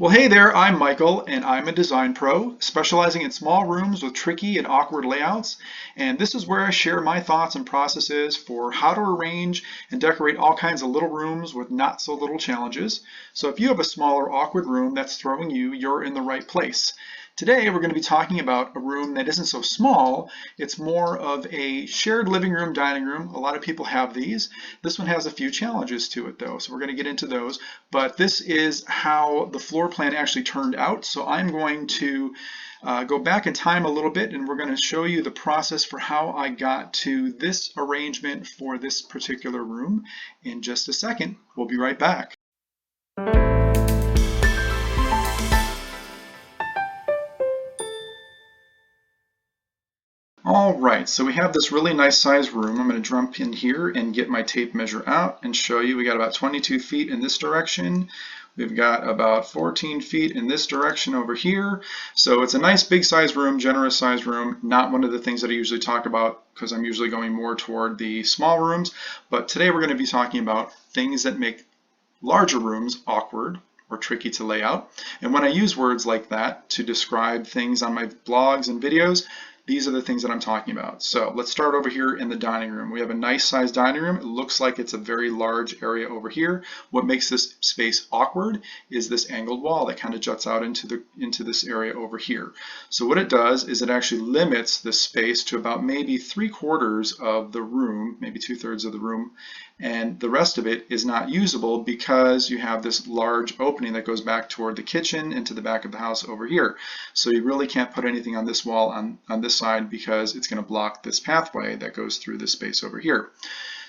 Well, hey there, I'm Michael, and I'm a design pro specializing in small rooms with tricky and awkward layouts. And this is where I share my thoughts and processes for how to arrange and decorate all kinds of little rooms with not so little challenges. So if you have a smaller, awkward room that's throwing you, you're in the right place. Today, we're going to be talking about a room that isn't so small. It's more of a shared living room, dining room. A lot of people have these. This one has a few challenges to it though, so we're going to get into those. But this is how the floor plan actually turned out. So I'm going to go back in time a little bit and we're going to show you the process for how I got to this arrangement for this particular room in just a second. We'll be right back. All right, so we have this really nice size room. I'm going to jump in here and get my tape measure out and show you. We got about 22 feet in this direction. We've got about 14 feet in this direction over here. So it's a nice big size room, generous size room. Not one of the things that I usually talk about because I'm usually going more toward the small rooms. But today we're going to be talking about things that make larger rooms awkward or tricky to lay out. And when I use words like that to describe things on my blogs and videos, these are the things that I'm talking about. So let's start over here in the dining room. We have a nice sized dining room. It looks like it's a very large area over here. What makes this space awkward is this angled wall that kind of juts out into this area over here. So what it does is it actually limits the space to about maybe 3/4 of the room, maybe 2/3 of the room, and the rest of it is not usable because you have this large opening that goes back toward the kitchen into the back of the house over here. So you really can't put anything on this wall on this side because it's going to block this pathway that goes through this space over here.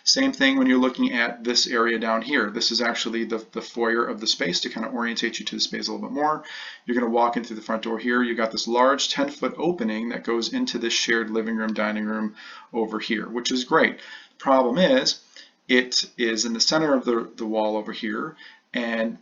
Same thing when you're looking at this area down here. This is actually the foyer of the space to kind of orientate you to the space a little bit more. You're going to walk in through the front door here. You've got this large 10-foot opening that goes into this shared living room, dining room over here, which is great. The problem is it is in the center of the wall over here, and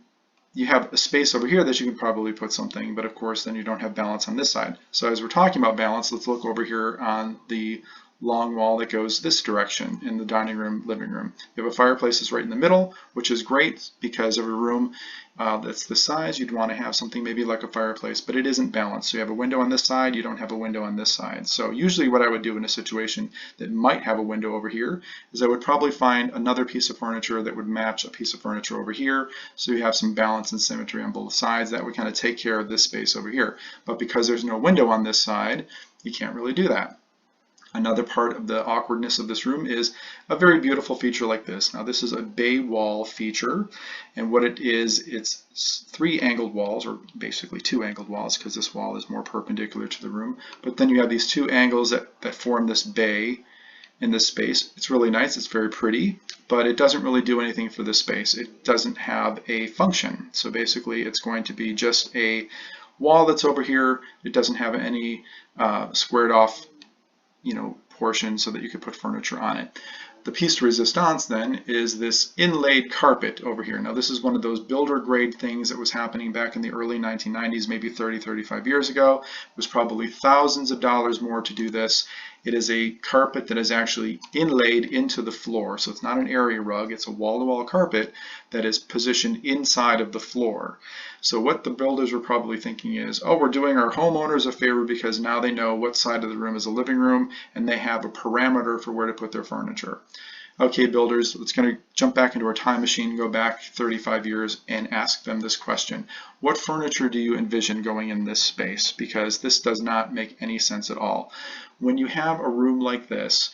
you have a space over here that you can probably put something, but of course then you don't have balance on this side. So as we're talking about balance, let's look over here on the long wall that goes this direction in the dining room, living room. You have a fireplace that's right in the middle, which is great because every room that's this size, you'd want to have something maybe like a fireplace, but it isn't balanced. So you have a window on this side, you don't have a window on this side. So usually what I would do in a situation that might have a window over here is I would probably find another piece of furniture that would match a piece of furniture over here. So you have some balance and symmetry on both sides. That would kind of take care of this space over here. But because there's no window on this side, you can't really do that. Another part of the awkwardness of this room is a very beautiful feature like this. Now this is a bay wall feature, and what it is, it's 3 angled walls, or basically 2 angled walls because this wall is more perpendicular to the room. But then you have these 2 angles that form this bay in this space. It's really nice, it's very pretty, but it doesn't really do anything for this space. It doesn't have a function. So basically it's going to be just a wall that's over here. It doesn't have any squared off portion so that you could put furniture on it. The piece de resistance then is this inlaid carpet over here. Now this is one of those builder grade things that was happening back in the early 1990s, maybe 35 years ago. It was probably thousands of dollars more to do this. It is a carpet that is actually inlaid into the floor. So it's not an area rug, it's a wall-to-wall carpet that is positioned inside of the floor. So what the builders were probably thinking is, oh, we're doing our homeowners a favor because now they know what side of the room is a living room and they have a parameter for where to put their furniture. Okay, builders, let's kind of jump back into our time machine, go back 35 years and ask them this question. What furniture do you envision going in this space? Because this does not make any sense at all. When you have a room like this,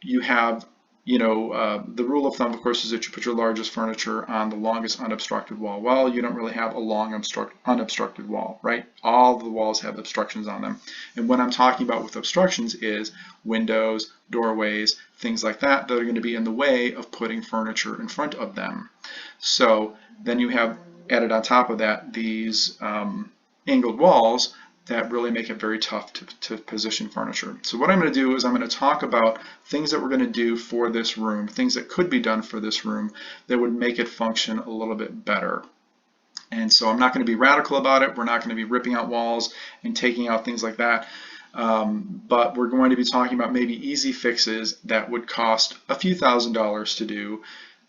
you have the rule of thumb, of course, is that you put your largest furniture on the longest unobstructed wall. Well, you don't really have a long unobstructed wall, right? All the walls have obstructions on them. And what I'm talking about with obstructions is windows, doorways, things like that that are going to be in the way of putting furniture in front of them. So then you have added on top of that these angled walls that really make it very tough to position furniture. So what I'm going to do is I'm going to talk about things that we're going to do for this room, things that could be done for this room that would make it function a little bit better. And so I'm not going to be radical about it. We're not going to be ripping out walls and taking out things like that. But we're going to be talking about maybe easy fixes that would cost a few $1,000s to do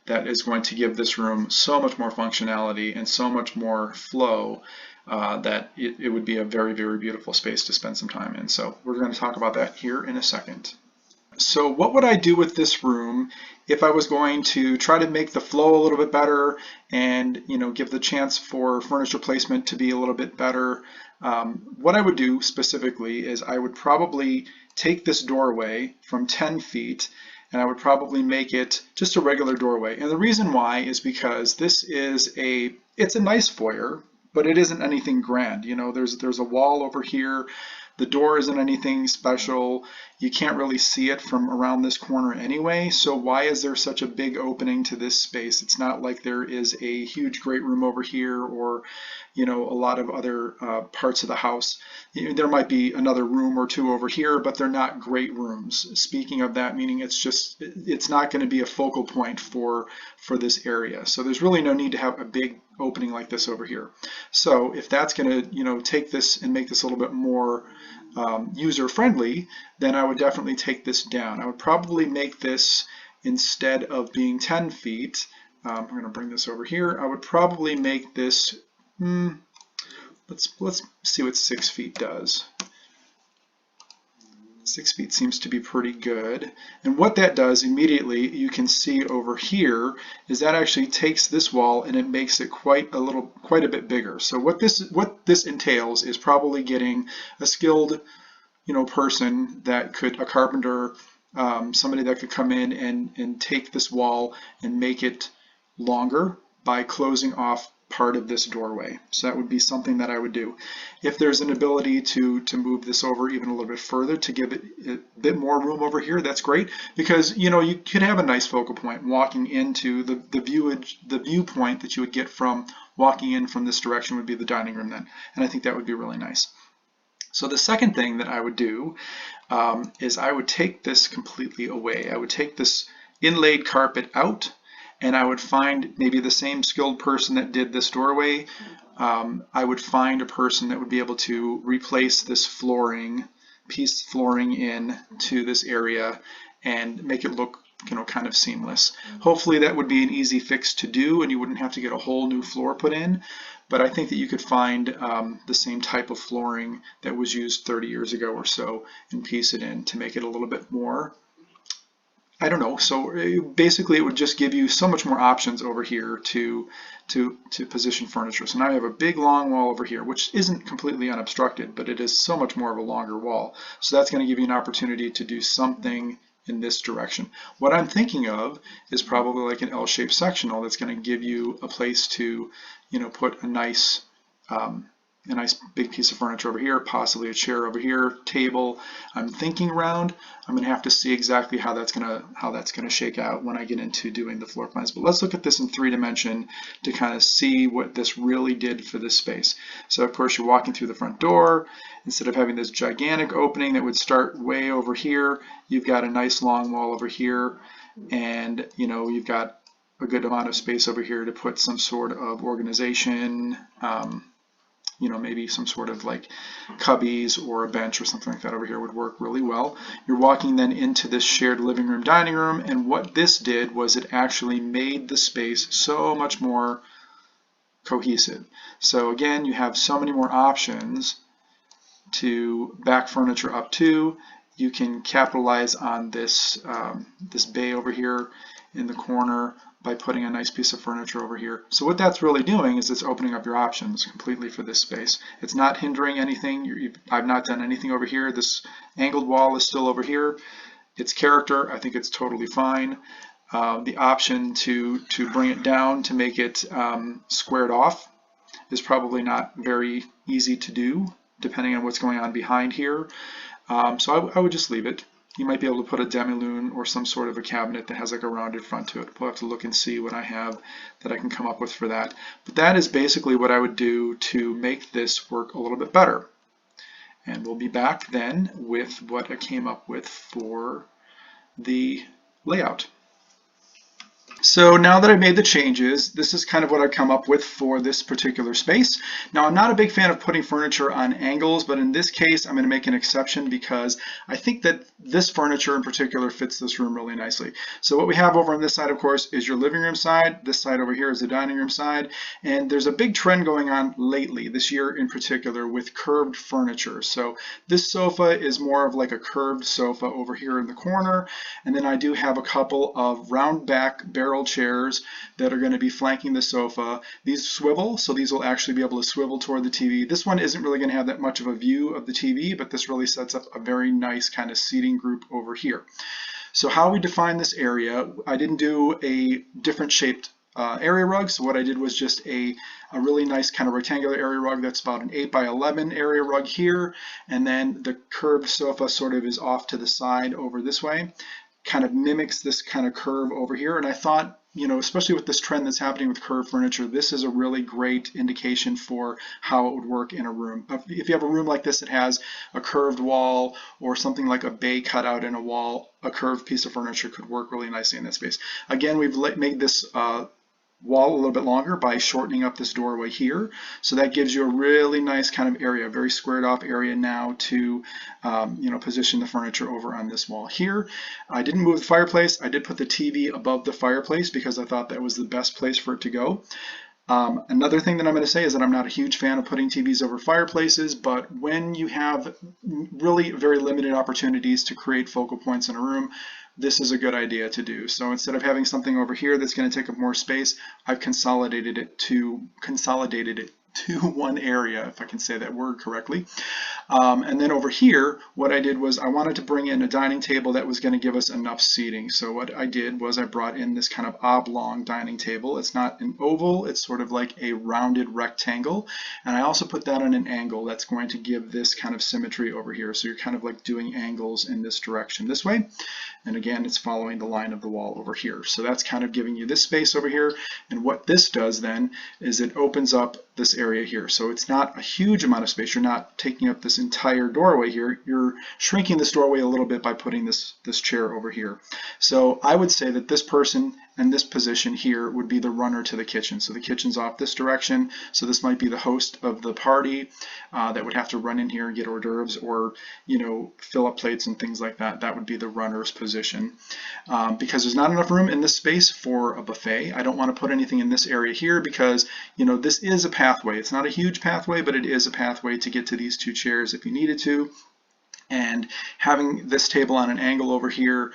that is going to give this room so much more functionality and so much more flow that it would be a very, very beautiful space to spend some time in. So we're going to talk about that here in a second. So what would I do with this room if I was going to try to make the flow a little bit better and give the chance for furniture placement to be a little bit better? What I would do specifically is I would probably take this doorway from 10 feet and I would probably make it just a regular doorway. And the reason why is because this is it's a nice foyer, but it isn't anything grand. There's a wall over here. The door isn't anything special. You can't really see it from around this corner anyway, so why is there such a big opening to this space? It's not like there is a huge great room over here or a lot of other parts of the house. There might be another room or two over here, but they're not great rooms. Speaking of that, meaning it's not going to be a focal point for this area. So there's really no need to have a big opening like this over here. So if that's going to take this and make this a little bit more user-friendly, then I would definitely take this down. I would probably make this, instead of being 10 feet, I'm going to bring this over here, I would probably make this, let's see what 6 feet does. 6 feet seems to be pretty good. And what that does immediately, you can see over here, is that actually takes this wall and it makes it quite a bit bigger. So what this entails is probably getting a skilled person that could, a carpenter, somebody that could come in and take this wall and make it longer by closing off part of this doorway. So that would be something that I would do. If there's an ability to move this over even a little bit further to give it a bit more room over here, that's great, because you could have a nice focal point walking into the viewpoint that you would get from walking in from this direction would be the dining room then, and I think that would be really nice. So the second thing that I would do is I would take this completely away. I would take this inlaid carpet out, and I would find maybe the same skilled person that did this doorway. I would find a person that would be able to replace this flooring in to this area and make it look kind of seamless. Hopefully that would be an easy fix to do and you wouldn't have to get a whole new floor put in, but I think that you could find the same type of flooring that was used 30 years ago or so and piece it in to make it a little bit more, I don't know. So basically it would just give you so much more options over here to position furniture. So now you have a big long wall over here, which isn't completely unobstructed, but it is so much more of a longer wall. So that's going to give you an opportunity to do something in this direction. What I'm thinking of is probably like an L-shaped sectional that's going to give you a place to, put a nice big piece of furniture over here, possibly a chair over here, table. I'm thinking round. I'm going to have to see exactly how that's going to shake out when I get into doing the floor plans. But let's look at this in 3D to kind of see what this really did for this space. So of course you're walking through the front door. Instead of having this gigantic opening that would start way over here, you've got a nice long wall over here, and you've got a good amount of space over here to put some sort of organization. Maybe some sort of like cubbies or a bench or something like that over here would work really well. You're walking then into this shared living room, dining room, and what this did was it actually made the space so much more cohesive. So again, you have so many more options to back furniture up to. You can capitalize on this, this bay over here in the corner by putting a nice piece of furniture over here. So what that's really doing is it's opening up your options completely for this space. It's not hindering anything. I've not done anything over here. This angled wall is still over here. Its character, I think it's totally fine. The option to bring it down to make it squared off is probably not very easy to do, depending on what's going on behind here. So I would just leave it. You might be able to put a demi-lune or some sort of a cabinet that has like a rounded front to it. We'll have to look and see what I have that I can come up with for that. But that is basically what I would do to make this work a little bit better. And we'll be back then with what I came up with for the layout. So now that I've made the changes, this is kind of what I've come up with for this particular space. Now, I'm not a big fan of putting furniture on angles, but in this case, I'm going to make an exception because I think that this furniture in particular fits this room really nicely. So what we have over on this side, of course, is your living room side. This side over here is the dining room side. And there's a big trend going on lately, this year in particular, with curved furniture. So this sofa is more of like a curved sofa over here in the corner. And then I do have a couple of round back barrel chairs that are going to be flanking the sofa. These swivel, so these will actually be able to swivel toward the TV. This one isn't really going to have that much of a view of the TV, but this really sets up a very nice kind of seating group over here. So how we define this area, I didn't do a different shaped area rug. So what I did was just a really nice kind of rectangular area rug that's about an 8 by 11 area rug here. And then the curved sofa sort of is off to the side over this way. Kind of mimics this kind of curve over here. And I thought, you know, especially with this trend that's happening with curved furniture, this is a really great indication for how it would work in a room. If you have a room like this that has a curved wall or something like a bay cutout in a wall, a curved piece of furniture could work really nicely in that space. Again, we've made this wall a little bit longer by shortening up this doorway here. So that gives you a really nice kind of area, a very squared off area now to you know, position the furniture over on this wall here. I didn't move the fireplace. I did put the TV above the fireplace because I thought that was the best place for it to go. Another thing that I'm going to say is that I'm not a huge fan of putting TVs over fireplaces, but when you have really very limited opportunities to create focal points in a room, this is a good idea to do. So instead of having something over here that's going to take up more space, I've consolidated it to one area, if I can say that word correctly. And then over here, what I did was I wanted to bring in a dining table that was going to give us enough seating. So what I did was I brought in this kind of oblong dining table. It's not an oval, it's sort of like a rounded rectangle. And I also put that on an angle that's going to give this kind of symmetry over here. So you're kind of like doing angles in this direction this way. And again, it's following the line of the wall over here. So that's kind of giving you this space over here. And what this does then is it opens up this area here. So it's not a huge amount of space. You're not taking up this entire doorway here. You're shrinking this doorway a little bit by putting this chair over here. So I would say that this person and this position here would be the runner to the kitchen. So the kitchen's off this direction. So this might be the host of the party that would have to run in here and get hors d'oeuvres or, you know, fill up plates and things like that. That would be the runner's position. Because there's not enough room in this space for a buffet. I don't want to put anything in this area here because, you know, this is a pathway. It's not a huge pathway, but it is a pathway to get to these two chairs if you needed to. And having this table on an angle over here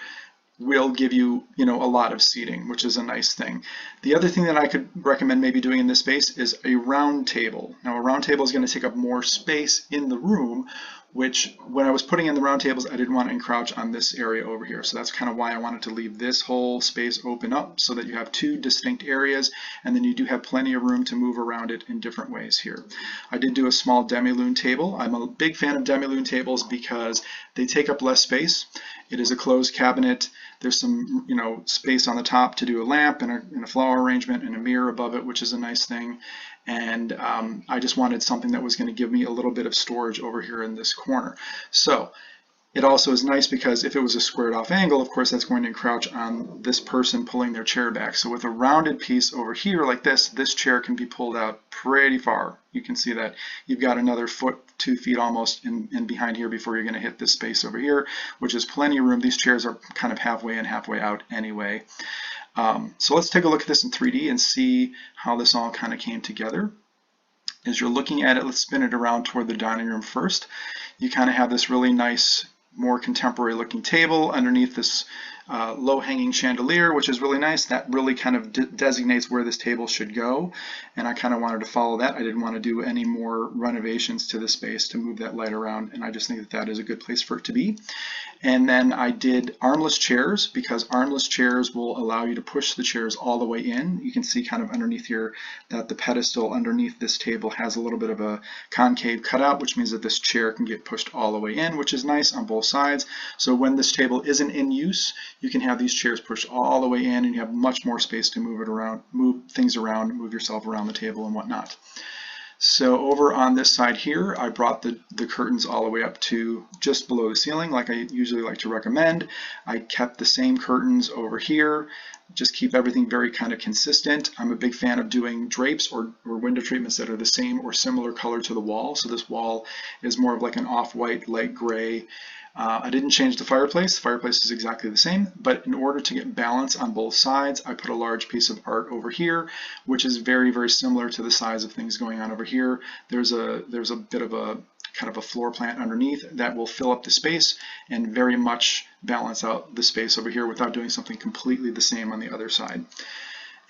will give you, you know, a lot of seating, which is a nice thing. The other thing that I could recommend maybe doing in this space is a round table. Now, a round table is going to take up more space in the room, which when I was putting in the round tables, I didn't want to encroach on this area over here. So that's kind of why I wanted to leave this whole space open up so that you have two distinct areas, and then you do have plenty of room to move around it in different ways here. I did do a small demi-lune table. I'm a big fan of demi-lune tables because they take up less space. It is a closed cabinet. There's some, you know, space on the top to do a lamp and a flower arrangement and a mirror above it, which is a nice thing. And I just wanted something that was going to give me a little bit of storage over here in this corner. So it also is nice because if it was a squared off angle, of course, that's going to encroach on this person pulling their chair back. So with a rounded piece over here like this chair can be pulled out pretty far. You can see that you've got another foot, 2 feet almost in behind here before you're going to hit this space over here, which is plenty of room. These chairs are kind of halfway in, halfway out anyway. So let's take a look at this in 3D and see how this all kind of came together. As you're looking at it, let's spin it around toward the dining room first. You kind of have this really nice, more contemporary looking table underneath this low-hanging chandelier, which is really nice. That really kind of designates where this table should go, and I kind of wanted to follow that. I didn't want to do any more renovations to the space to move that light around, and I just think that that is a good place for it to be. And then I did armless chairs because armless chairs will allow you to push the chairs all the way in. You can see kind of underneath here that the pedestal underneath this table has a little bit of a concave cutout, which means that this chair can get pushed all the way in, which is nice on both sides. So when this table isn't in use, you can have these chairs pushed all the way in and you have much more space to move it around, move things around, move yourself around the table and whatnot. So over on this side here, I brought the curtains all the way up to just below the ceiling, like I usually like to recommend. I kept the same curtains over here, just keep everything very kind of consistent. I'm a big fan of doing drapes or window treatments that are the same or similar color to the wall. So this wall is more of like an off-white, light gray. I didn't change the fireplace. The fireplace is exactly the same, but in order to get balance on both sides, I put a large piece of art over here, which is very, very similar to the size of things going on over here. There's a bit of a kind of a floor plant underneath that will fill up the space and very much balance out the space over here without doing something completely the same on the other side.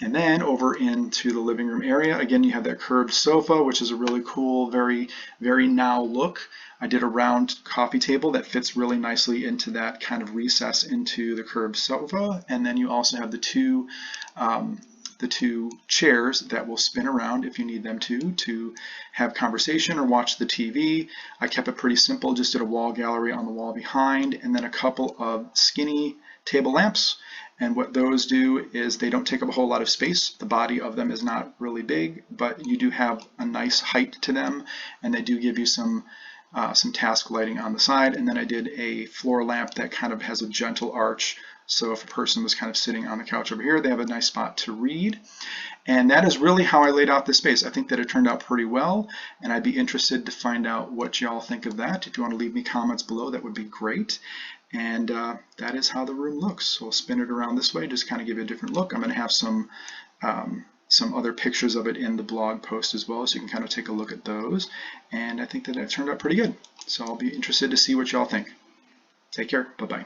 And then over into the living room area, again, you have that curved sofa, which is a really cool, very, very now look. I did a round coffee table that fits really nicely into that kind of recess into the curved sofa. And then you also have the two chairs that will spin around if you need them to have conversation or watch the TV. I kept it pretty simple, just did a wall gallery on the wall behind, and then a couple of skinny table lamps. And what those do is they don't take up a whole lot of space. The body of them is not really big, but you do have a nice height to them, and they do give you some task lighting on the side. And then I did a floor lamp that kind of has a gentle arch. So if a person was kind of sitting on the couch over here, they have a nice spot to read. And that is really how I laid out this space. I think that it turned out pretty well, and I'd be interested to find out what y'all think of that. If you want to leave me comments below, that would be great. And that is how the room looks. So I'll spin it around this way, just kind of give you a different look. I'm going to have some other pictures of it in the blog post as well, so you can kind of take a look at those. And I think that it turned out pretty good. So I'll be interested to see what y'all think. Take care. Bye-bye.